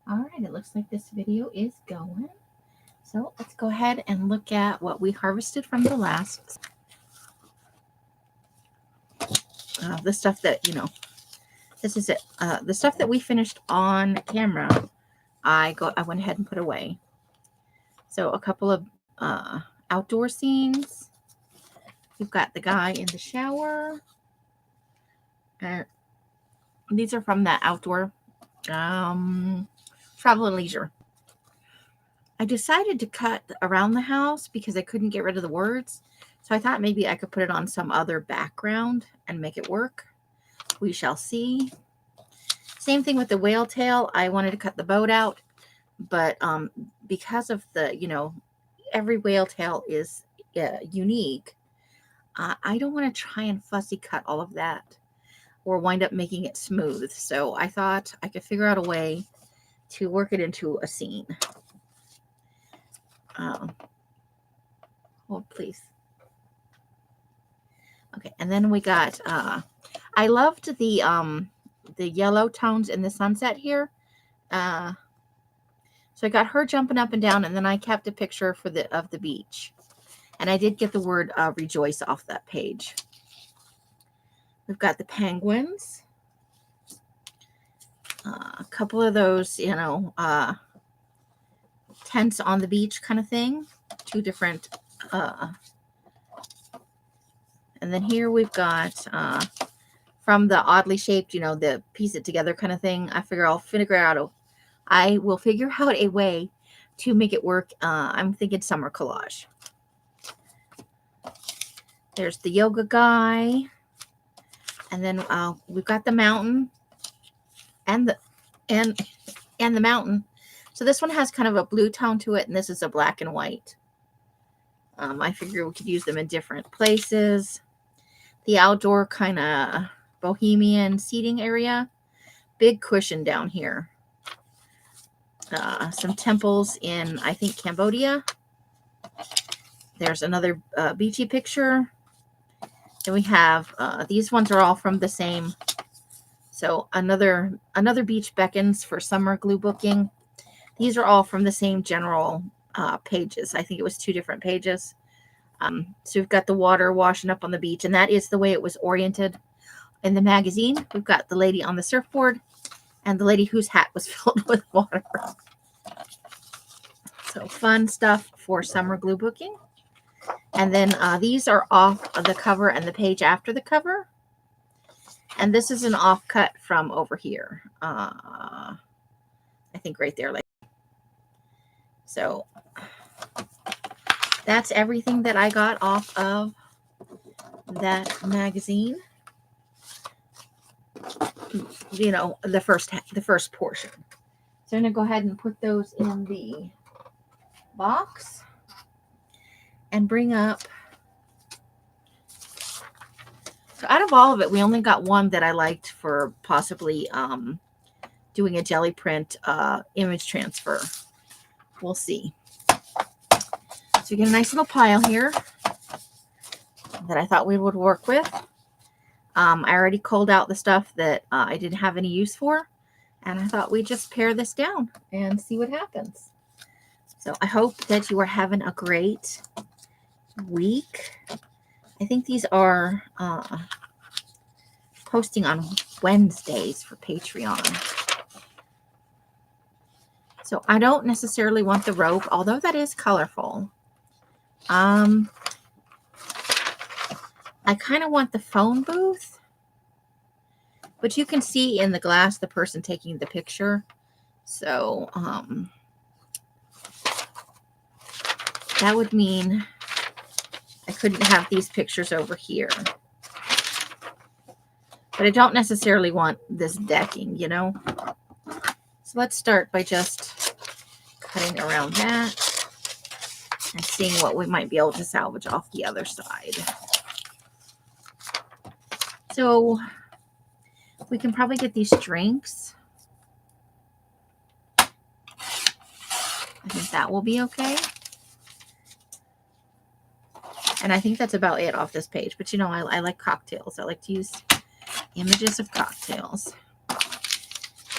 All right, it looks like this video is going. So let's go ahead and look at what we harvested from the last. The stuff that, this is it. The stuff that we finished on camera, I went ahead and put away. So a couple of outdoor scenes. You've got the guy in the shower. These are from that outdoor travel and leisure. I decided to cut around the house because I couldn't get rid of the words. So I thought maybe I could put it on some other background and make it work. We shall see. Same thing with the whale tail. I wanted to cut the boat out, but because of the, every whale tail is unique. I don't want to try and fussy cut all of that or wind up making it smooth. So I thought I could figure out a way to work it into a scene. Hold, please. Okay, and then we got, I loved the yellow tones in the sunset here. So I got her jumping up and down, and then I kept a picture of the beach. And I did get the word rejoice off that page. We've got the penguins. A couple of those, tents on the beach kind of thing. Two different. And then here we've got from the oddly shaped, the piece it together kind of thing. I will figure out a way to make it work. I'm thinking summer collage. There's the yoga guy. And then we've got the mountain and the mountain. So this one has kind of a blue tone to it, and this is a black and white. I figure we could use them in different places. The outdoor kind of bohemian seating area. Big cushion down here. Some temples in, I think, Cambodia. There's another beachy picture. Then we have, these ones are all from the same. So another beach beckons for summer glue booking. These are all from the same general pages. I think it was 2 different pages. So we've got the water washing up on the beach, and that is the way it was oriented in the magazine. We've got the lady on the surfboard and the lady whose hat was filled with water. So fun stuff for summer glue booking. And then these are off of the cover and the page after the cover. And this is an offcut from over here. I think right there. So that's everything that I got off of that magazine. The first portion. So I'm going to go ahead and put those in the box and bring up. So out of all of it, we only got one that I liked for possibly doing a jelly print image transfer. We'll see. So we get a nice little pile here that I thought we would work with. I already culled out the stuff that I didn't have any use for, and I thought we'd just pare this down and see what happens. So I hope that you are having a great week. I think these are posting on Wednesdays for Patreon. So I don't necessarily want the rope, although that is colorful. I kind of want the phone booth, but you can see in the glass the person taking the picture. So that would mean I couldn't have these pictures over here. But I don't necessarily want this decking, So let's start by just cutting around that and seeing what we might be able to salvage off the other side. So we can probably get these drinks. I think that will be okay. And I think that's about it off this page. But I like cocktails. I like to use images of cocktails.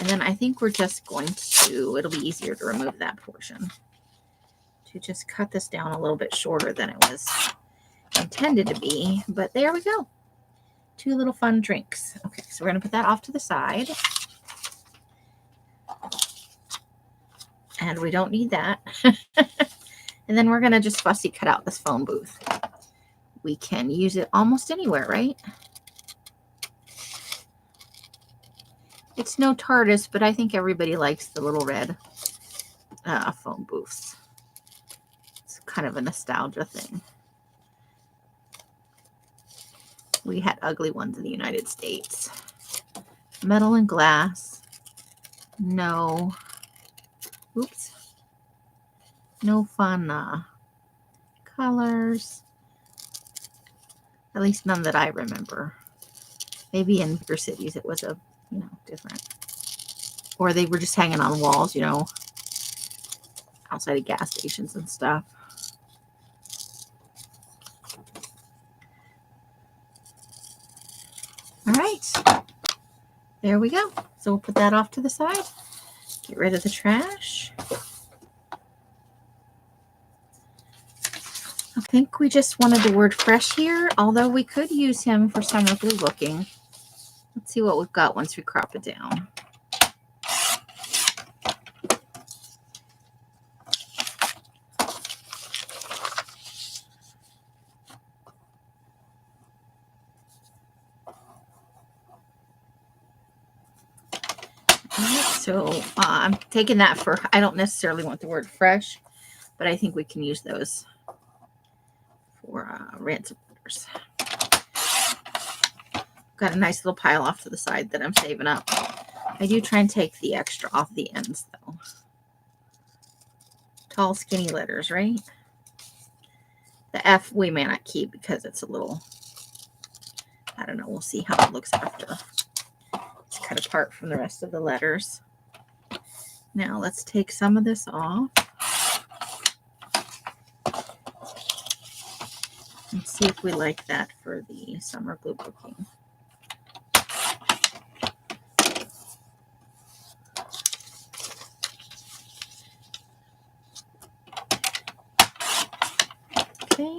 And then I think we're just going to, it'll be easier to remove that portion, to just cut this down a little bit shorter than it was intended to be. But there we go. 2 little fun drinks. Okay, so we're going to put that off to the side. And we don't need that. And then we're going to just fussy cut out this phone booth. We can use it almost anywhere, right? It's no TARDIS, but I think everybody likes the little red phone booths. It's kind of a nostalgia thing. We had ugly ones in the United States. Metal and glass. No. Oops. No fun colors. At least none that I remember. Maybe in bigger cities it was different. Or they were just hanging on walls, outside of gas stations and stuff. All right. There we go. So we'll put that off to the side. Get rid of the trash. I think we just wanted the word fresh here, although we could use him for summer glue booking. Let's see what we've got once we crop it down. So I'm taking that for, I don't necessarily want the word fresh, but I think we can use those for ransom letters. Got a nice little pile off to the side that I'm saving up. I do try and take the extra off the ends though. Tall, skinny letters, right? The F we may not keep because it's a little, I don't know, we'll see how it looks after it's cut apart from the rest of the letters. Now let's take some of this off and see if we like that for the summer glue booking. Okay.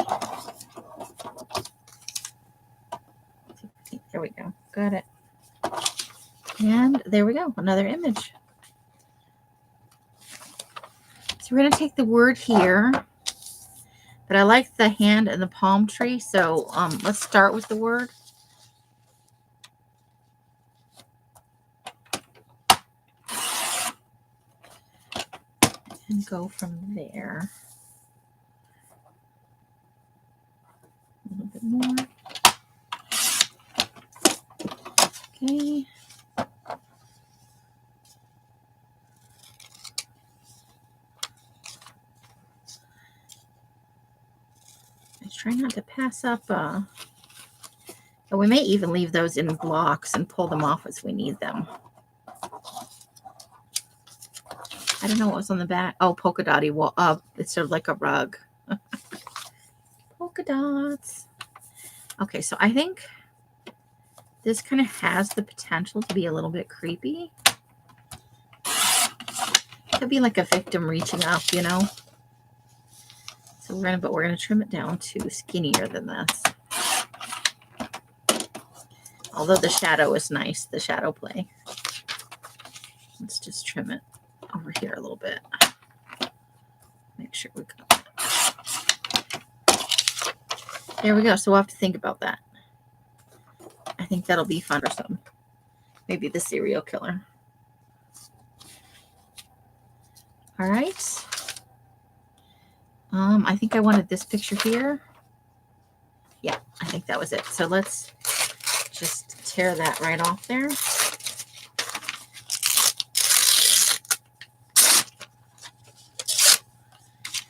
There we go. Got it. And there we go. Another image. So we're going to take the word here, but I like the hand and the palm tree. So let's start with the word. And go from there. A little bit more. Okay. Try not to pass up. But we may even leave those in blocks and pull them off as we need them. I don't know what was on the back. Oh, polka dotty wall. It's sort of like a rug. Polka dots. Okay, so I think this kind of has the potential to be a little bit creepy. Could be like a victim reaching up, So we're gonna trim it down to skinnier than this. Although the shadow is nice, the shadow play. Let's just trim it over here a little bit. Make sure we got that. There we go. So we'll have to think about that. I think that'll be fun for some. Maybe the serial killer. All right. I think I wanted this picture here. Yeah, I think that was it. So let's just tear that right off there.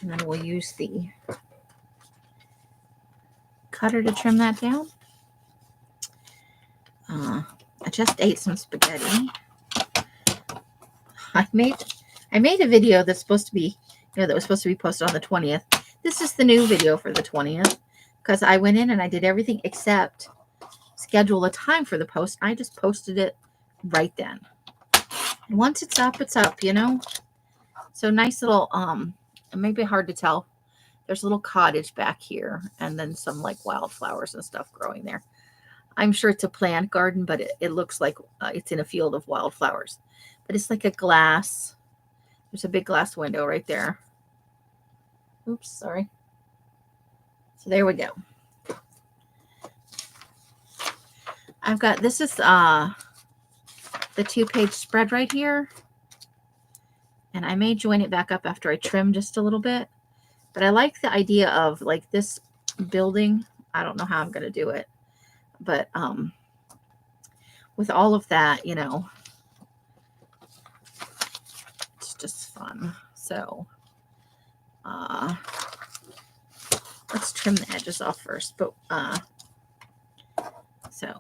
And then we'll use the cutter to trim that down. I just ate some spaghetti. I made a video that's supposed to be, that was supposed to be posted on the 20th. This is the new video for the 20th because I went in and I did everything except schedule a time for the post. I just posted it right then. Once it's up, you know. So nice little, it may be hard to tell. There's a little cottage back here and then some like wildflowers and stuff growing there. I'm sure it's a plant garden, but it looks like it's in a field of wildflowers. But it's like a glass. There's a big glass window right there. Oops, sorry. So there we go. I've got, this is the 2-page spread right here. And I may join it back up after I trim just a little bit. But I like the idea of like this building. I don't know how I'm going to do it. But with all of that, you know, it's just fun. So let's trim the edges off first. But so,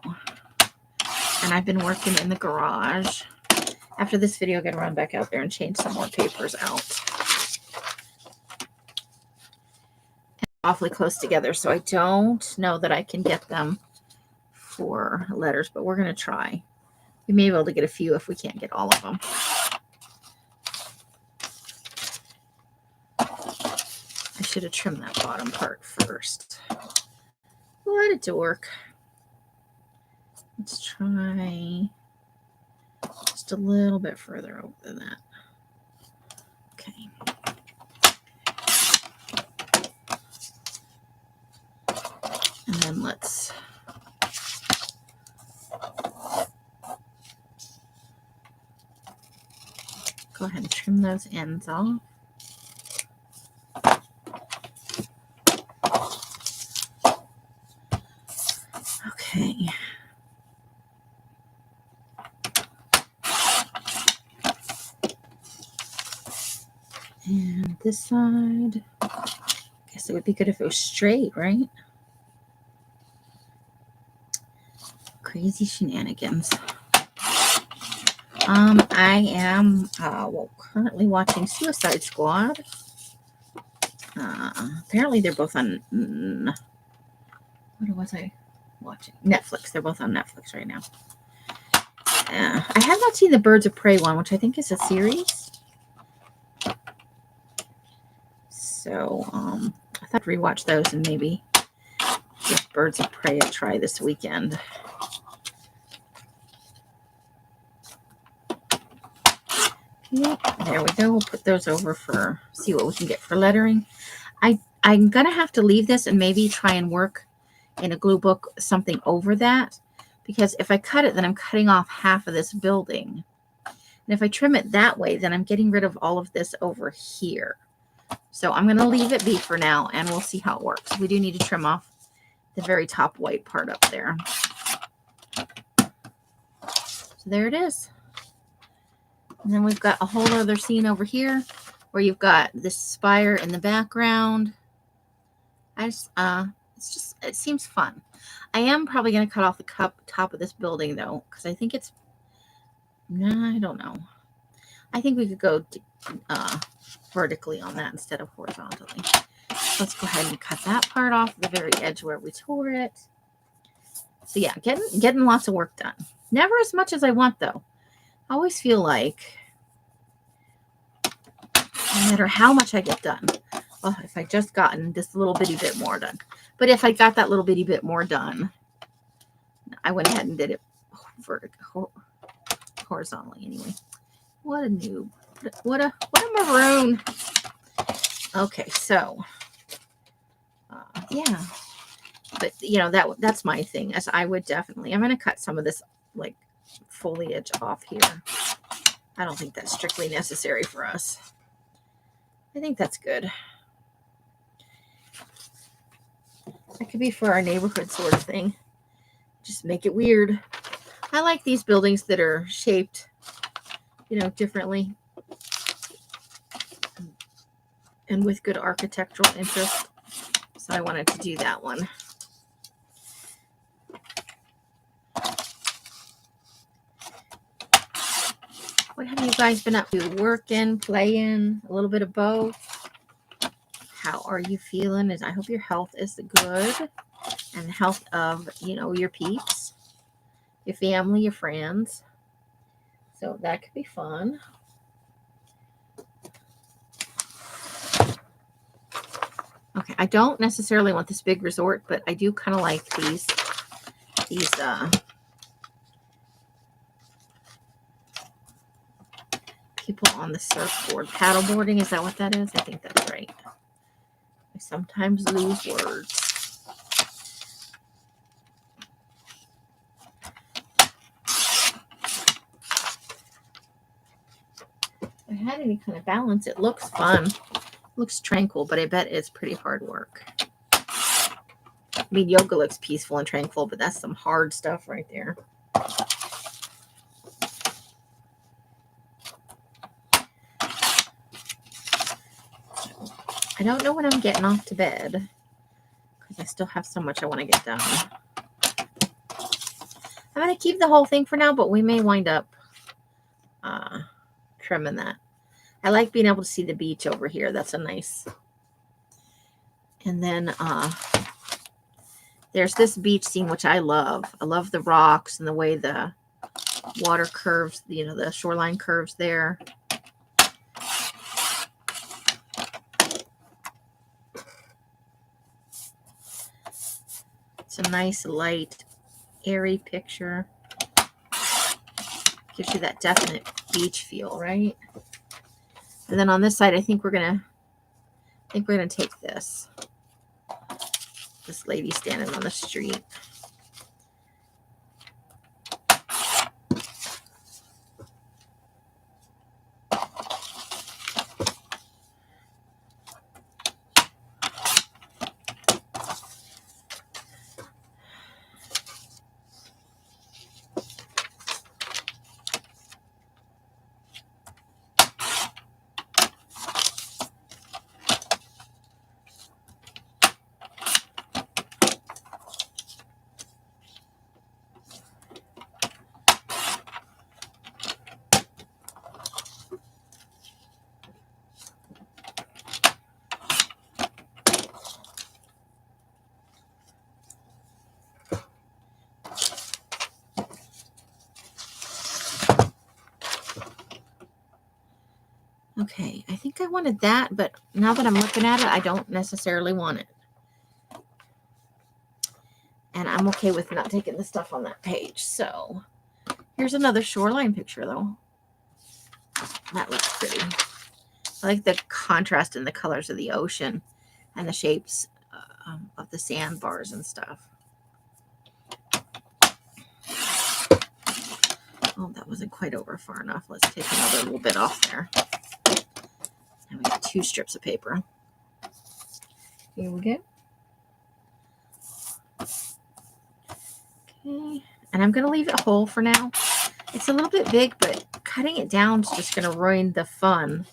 and I've been working in the garage. After this video, I'm going to run back out there and change some more papers out. And awfully close together, so I don't know that I can get them for letters, but we're going to try. We may be able to get a few if we can't get all of them. I should have trimmed that bottom part first. Let it to work. Let's try just a little bit further over than that. Okay. And then let's go ahead and trim those ends off. Okay. And this side, I guess it would be good if it was straight, right? Crazy shenanigans. I am currently watching Suicide Squad. Apparently they're both on what was I watching? Netflix. They're both on Netflix right now. I have not seen the Birds of Prey one, which I think is a series. So I thought rewatch those and maybe give Birds of Prey a try this weekend. Okay, there we go. We'll put those over for, see what we can get for lettering. I'm going to have to leave this and maybe try and work in a glue book something over that. Because if I cut it, then I'm cutting off half of this building. And if I trim it that way, then I'm getting rid of all of this over here. So I'm going to leave it be for now, and we'll see how it works. We do need to trim off the very top white part up there. So there it is. And then we've got a whole other scene over here where you've got this spire in the background. It seems fun. I am probably going to cut off the top of this building though, because I think it's, I don't know. I think we could go vertically on that instead of horizontally. Let's go ahead and cut that part off the very edge where we tore it. So yeah, getting lots of work done. Never as much as I want though. I always feel like no matter how much I get done, oh, if I just gotten this little bitty bit more done. But if I got that little bitty bit more done, I went ahead and did it horizontally anyway. What a noob. What a maroon. Okay, so yeah. But you know, that's my thing. As I would definitely, I'm going to cut some of this like foliage off here. I don't think that's strictly necessary for us. I think that's good. That could be for our neighborhood sort of thing. Just make it weird. I like these buildings that are shaped, you know, differently and with good architectural interest. So I wanted to do that one. What have you guys been up to? Working, playing, a little bit of both? How are you feeling? I hope your health is good and the health of, you know, your peeps, your family, your friends. So that could be fun. Okay, I don't necessarily want this big resort, but I do kind of like these people on the surfboard. Paddleboarding, is that what that is? I think that's right. I sometimes lose words. If I had any kind of balance, it looks fun. It looks tranquil, but I bet it's pretty hard work. I mean, yoga looks peaceful and tranquil, but that's some hard stuff right there. I don't know when I'm getting off to bed because I still have so much I want to get done. I'm going to keep the whole thing for now, but we may wind up trimming that. I like being able to see the beach over here. That's a nice. And then there's this beach scene, which I love. I love the rocks and the way the water curves, you know, the shoreline curves there. It's a nice, light, airy picture. Gives you that definite beach feel, right? And then on this side, I think we're gonna take this lady standing on the street. Okay, I think I wanted that, but now that I'm looking at it, I don't necessarily want it. And I'm okay with not taking the stuff on that page. So here's another shoreline picture, though. That looks pretty. I like the contrast in the colors of the ocean and the shapes of the sandbars and stuff. Oh, that wasn't quite over far enough. Let's take another little bit off there. And we got 2 strips of paper. Here we go. Okay, and I'm going to leave it whole for now. It's a little bit big, but cutting it down is just going to ruin the fun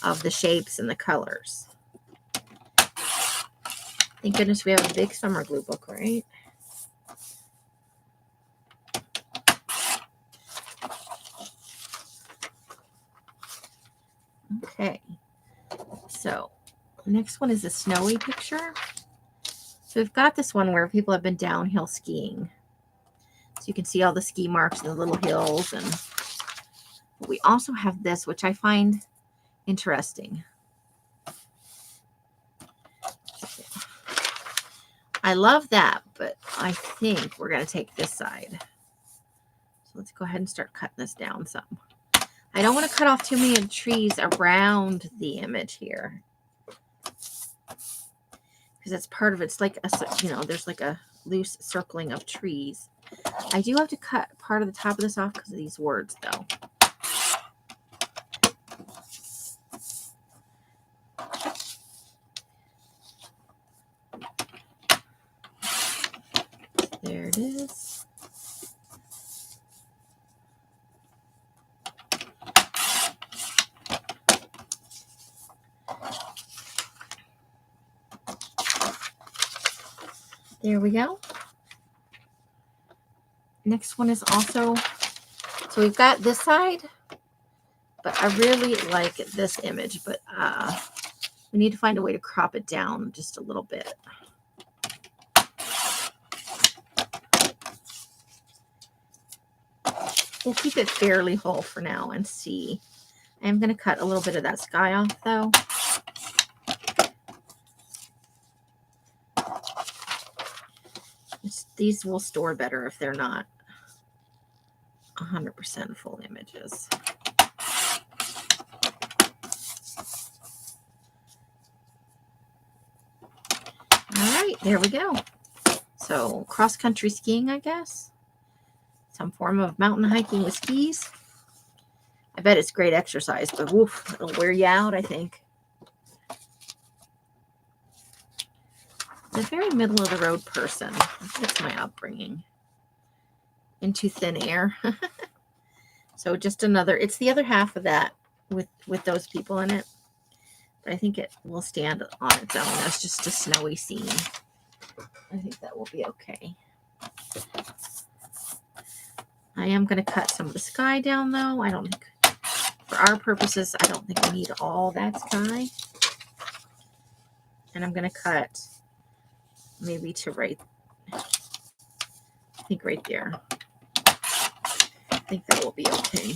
of the shapes and the colors. Thank goodness we have a big summer glue book, right? Okay, so the next one is a snowy picture. So we've got this one where people have been downhill skiing. So you can see all the ski marks and the little hills. And we also have this, which I find interesting. I love that, but I think we're going to take this side. So let's go ahead and start cutting this down some. I don't want to cut off too many trees around the image here, because it's part of it's like a, you know, there's like a loose circling of trees. I do have to cut part of the top of this off because of these words, though. There it is. There we go. Next one is also, so we've got this side, but I really like this image, but we need to find a way to crop it down just a little bit. We'll keep it fairly whole for now and see. I'm going to cut a little bit of that sky off though. These will store better if they're not 100% full images. All right, there we go. So cross-country skiing, I guess. Some form of mountain hiking with skis. I bet it's great exercise, but woof, it'll wear you out, I think. I'm a very middle of the road person. That's my upbringing. Into thin air. So just another, it's the other half of that with those people in it. But I think it will stand on its own as just a snowy scene. I think that will be okay. I am going to cut some of the sky down though. I don't think, for our purposes, I don't think we need all that sky. And I'm going to cut maybe to right, I think right there. I think that will be okay.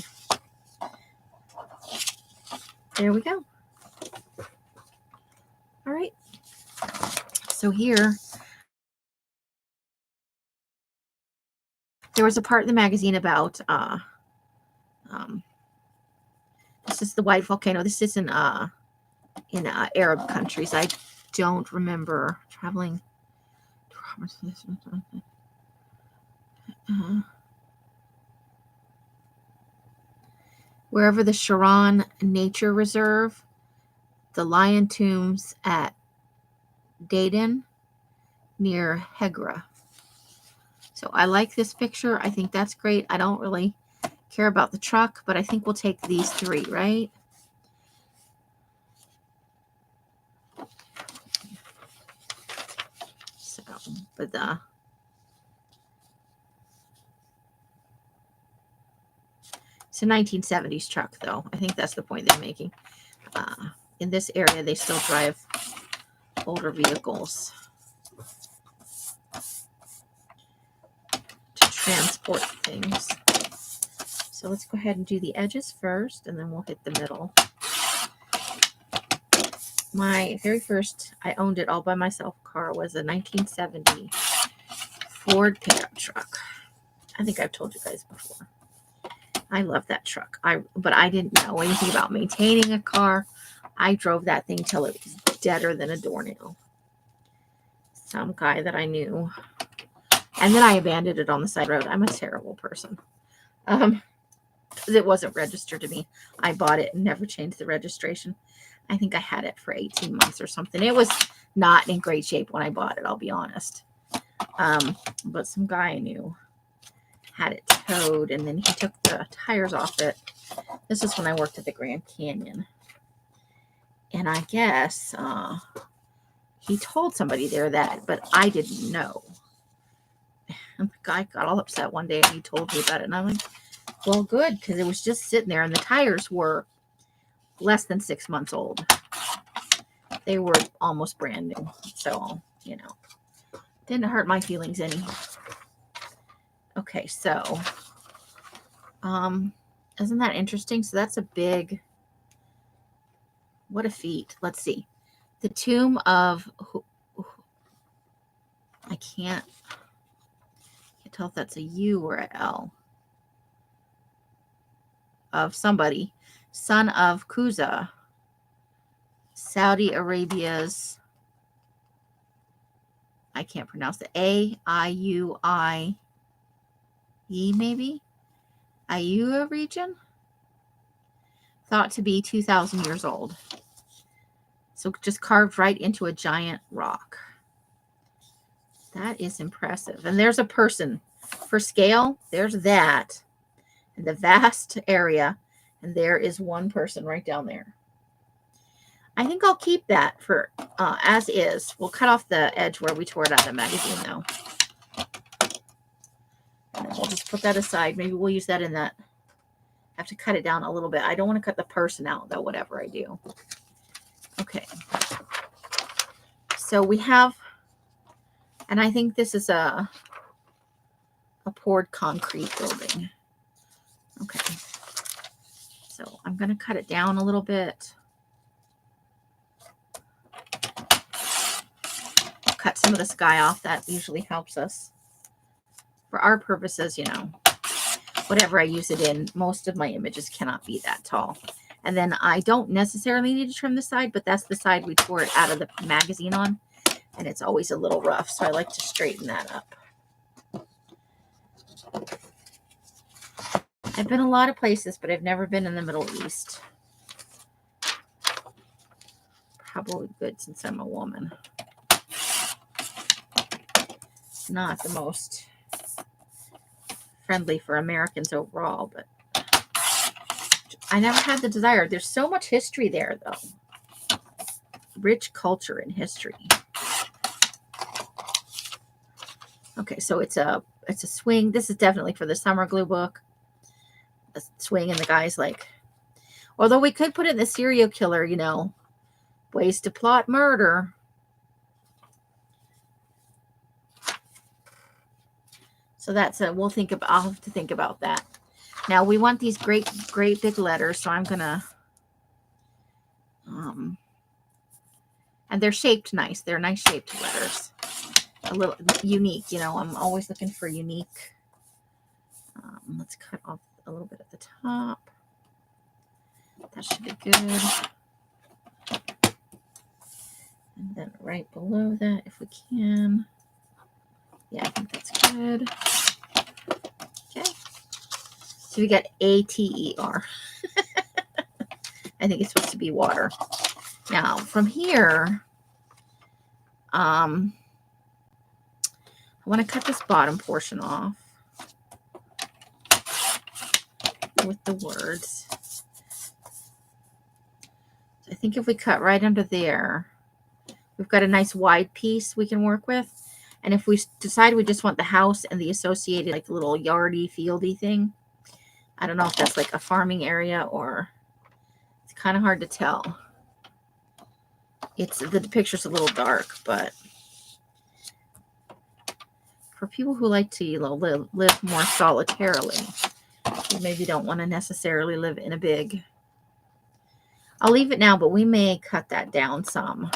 There we go. All right. So here, there was a part in the magazine about, this is the white volcano. This is in Arab countries. I don't remember traveling. Wherever the Sharon Nature Reserve, the lion tombs at Dayton near Hegra. So I like this picture. I think that's great. I don't really care about the truck, but I think we'll take these three, right? So, but it's a 1970s truck, though. I think that's the point they're making. In this area, they still drive older vehicles to transport things. So let's go ahead and do the edges first, and then we'll hit the middle. My very first, I owned it all by myself, car was a 1970 Ford pickup truck. I think I've told you guys before. I love that truck. But I didn't know anything about maintaining a car. I drove that thing till it was deader than a doornail. Some guy that I knew. And then I abandoned it on the side road. I'm a terrible person. It wasn't registered to me. I bought it and never changed the registration. I think I had it for 18 months or something. It was not in great shape when I bought it, I'll be honest. But some guy I knew had it towed, and then he took the tires off it. This is when I worked at the Grand Canyon. And I guess he told somebody there that, but I didn't know. And the guy got all upset one day and he told me about it. And I'm like, well, good, because it was just sitting there and the tires were less than 6 months old. They were almost brand new. So, you know, didn't hurt my feelings any. Okay, so isn't that interesting? So that's a big, what a feat. Let's see. The tomb of, I can't tell if that's a U or a L. Of somebody, son of Kuza, Saudi Arabia's, I can't pronounce it, Aiui, maybe? Aiua region? Thought to be 2,000 years old. So just carved right into a giant rock. That is impressive. And there's a person. For scale, there's that. And the vast area. And there is one person right down there. I think I'll keep that for as is. We'll cut off the edge where we tore it out of the magazine, though. And we'll just put that aside. Maybe we'll use that in that. I have to cut it down a little bit. I don't want to cut the person out, though, whatever I do. Okay. So we have, and I think this is a poured concrete building. Okay. So I'm going to cut it down a little bit. Cut some of the sky off. That usually helps us. For our purposes, you know, whatever I use it in, most of my images cannot be that tall. And then I don't necessarily need to trim the side, but that's the side we tore it out of the magazine on. And it's always a little rough, so I like to straighten that up. I've been a lot of places, but I've never been in the Middle East. Probably good since I'm a woman. Not the most friendly for Americans overall, but I never had the desire. There's so much history there, though. Rich culture and history. Okay, so it's a swing. This is definitely for the summer glue book. A swing, and the guy's like, although we could put it in the serial killer, you know, ways to plot murder. So that's a, we'll think about, I'll have to think about that. Now we want these great big letters, so I'm gonna, and they're shaped nice. They're nice shaped letters. A little unique, you know, I'm always looking for unique. Let's cut off a little bit at the top. That should be good. And then right below that, if we can. Yeah, I think that's good. Okay. So we got A-T-E-R. I think it's supposed to be water. Now, from here, I want to cut this bottom portion off with the words. So I think if we cut right under there, we've got a nice wide piece we can work with. And if we decide we just want the house and the associated, like, little yardy, fieldy thing, I don't know if that's like a farming area or it's kind of hard to tell. The picture's a little dark, but for people who like to, you know, live more solitarily, you maybe don't want to necessarily live in a big. I'll leave it now, but we may cut that down some.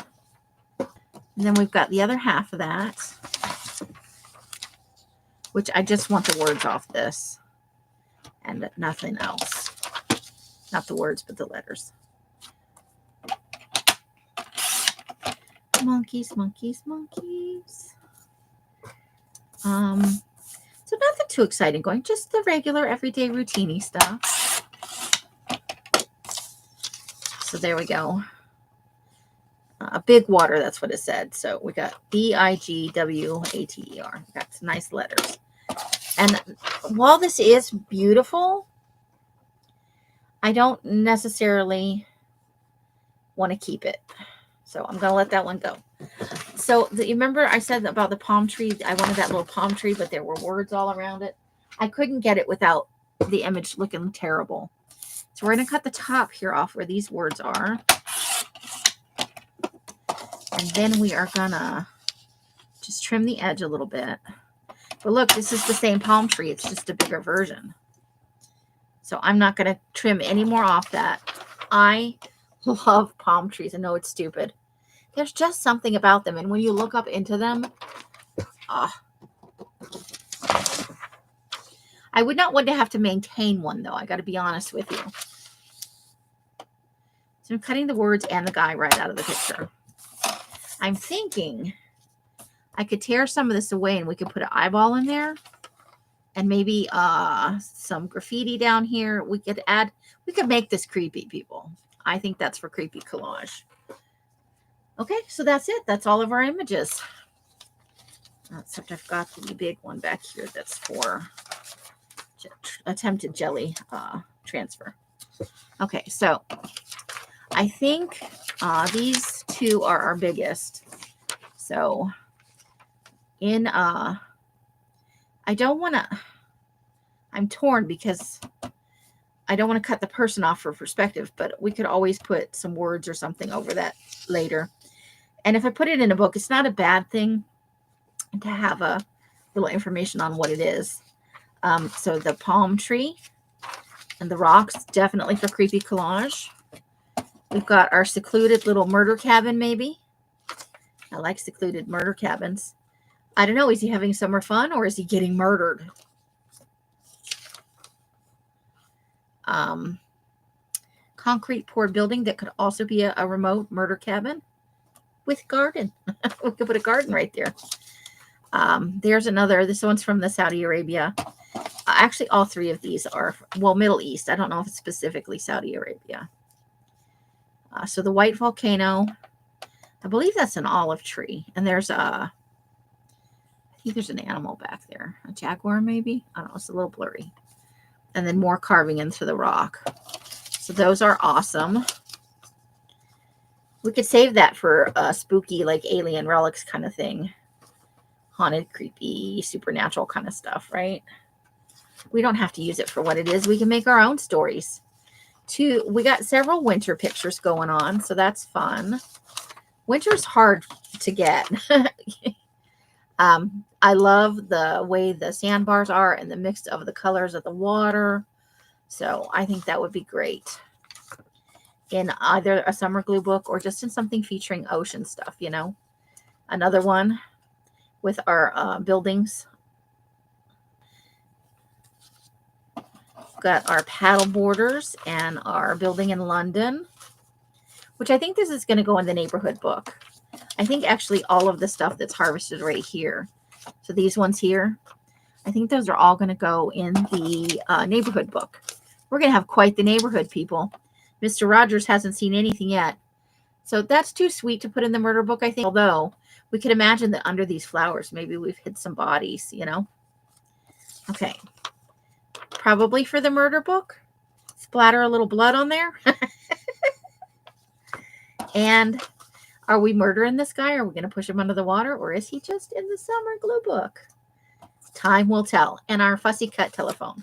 And then we've got the other half of that, which I just want the words off this and nothing else. Not the words, but the letters. Monkeys, monkeys, monkeys. So nothing too exciting going, just the regular everyday routine-y stuff. So there we go. A big water, that's what it said. So we got B-I-G-W-A-T-E-R. Got some nice letters. And while this is beautiful, I don't necessarily want to keep it. So I'm going to let that one go. So you remember I said about the palm tree? I wanted that little palm tree, but there were words all around it. I couldn't get it without the image looking terrible. So we're going to cut the top here off where these words are. And then we are going to just trim the edge a little bit. But look, this is the same palm tree. It's just a bigger version. So I'm not going to trim any more off that. I love palm trees. I know it's stupid. There's just something about them. And when you look up into them, I would not want to have to maintain one, though. I got to be honest with you. So I'm cutting the words and the guy right out of the picture. I'm thinking I could tear some of this away and we could put an eyeball in there. And maybe some graffiti down here. We could make this creepy, people. I think that's for creepy collage. Okay, so that's it. That's all of our images. Except I've got the big one back here that's for attempted jelly transfer. Okay, so I think these two are our biggest. So I don't want to, I'm torn because I don't want to cut the person off for perspective, but we could always put some words or something over that later. And if I put it in a book, it's not a bad thing to have a little information on what it is. So the palm tree, And the rocks, definitely for creepy collage. We've got our secluded little murder cabin, maybe. I like secluded murder cabins. I don't know, is he having summer fun or is he getting murdered? Concrete poured building that could also be a remote murder cabin with garden. We could put a garden right there. There's another. This one's from the Saudi Arabia. Actually, all three of these are, well, Middle East. I don't know if it's specifically Saudi Arabia. So the white volcano, I believe that's an olive tree. And there's I think there's an animal back there. A jaguar, maybe? I don't know. It's a little blurry. And then more carving into the rock. So those are awesome. We could save that for a spooky, like alien relics kind of thing. Haunted, creepy, supernatural kind of stuff, right? We don't have to use it for what it is. We can make our own stories. We got several winter pictures going on, so that's fun. Winter's hard to get. I love the way the sandbars are and the mix of the colors of the water. So I think that would be great in either a summer glue book or just in something featuring ocean stuff, you know. Another one with our buildings. Got our paddle borders and our building in London, which I think this is going to go in the neighborhood book. I think actually all of the stuff that's harvested right here. So these ones here, I think those are all going to go in the neighborhood book. We're going to have quite the neighborhood, people. Mr. Rogers hasn't seen anything yet. So that's too sweet to put in the murder book, I think. Although we could imagine that under these flowers, maybe we've hid some bodies, you know. Okay. Probably for the murder book. Splatter a little blood on there. And are we murdering this guy? Are we going to push him under the water? Or is he just in the summer glue book? Time will tell. And our fussy cut telephone.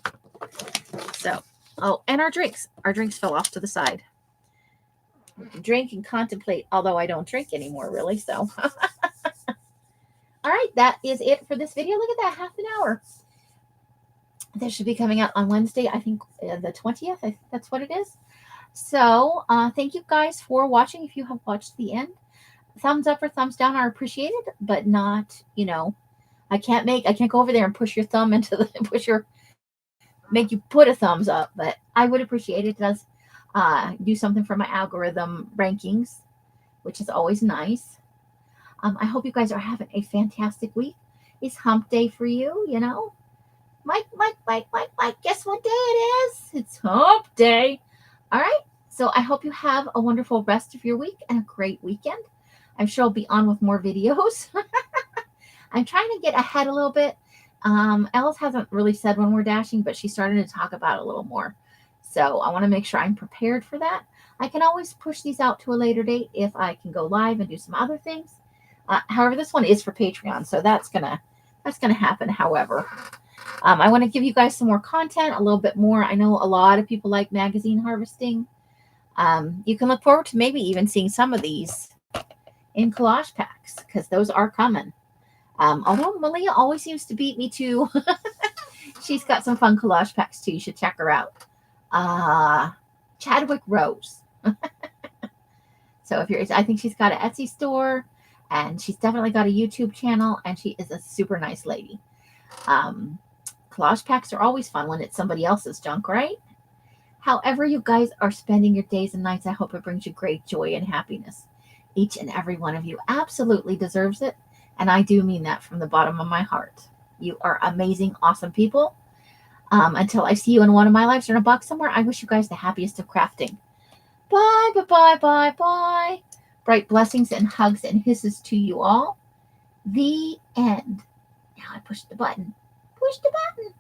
So, oh, and our drinks. Our drinks fell off to the side. Drink and contemplate, although I don't drink anymore, really. So, all right, that is it for this video. Look at that, half an hour. This should be coming out on Wednesday, I think the 20th. I think that's what it is. So thank you guys for watching. If you have watched the end, thumbs up or thumbs down are appreciated, but not, you know, I can't go over there and push your thumb into the, make you put a thumbs up, but I would appreciate it. It does do something for my algorithm rankings, which is always nice. I hope you guys are having a fantastic week. It's hump day for you, you know. Mike, guess what day it is? It's hump day. All right. So I hope you have a wonderful rest of your week and a great weekend. I'm sure I'll be on with more videos. I'm trying to get ahead a little bit. Alice hasn't really said when we're dashing, but she's starting to talk about it a little more. So I want to make sure I'm prepared for that. I can always push these out to a later date if I can go live and do some other things. However, this one is for Patreon, so that's gonna happen. However, I want to give you guys some more content, a little bit more. I know a lot of people like magazine harvesting. You can look forward to maybe even seeing some of these in collage packs because those are coming. Although Malia always seems to beat me too. She's got some fun collage packs too. You should check her out. Chadwick Rose. So if you're, I think she's got an Etsy store and she's definitely got a YouTube channel and she is a super nice lady. Collage packs are always fun when it's somebody else's junk, right? However you guys are spending your days and nights, I hope it brings you great joy and happiness. Each and every one of you absolutely deserves it. And I do mean that from the bottom of my heart. You are amazing, awesome people. Until I see you in one of my lives or in a box somewhere, I wish you guys the happiest of crafting. Bye, bye, bye, bye, bye. Bright blessings and hugs and hisses to you all. The end. Now I push the button. Push the button.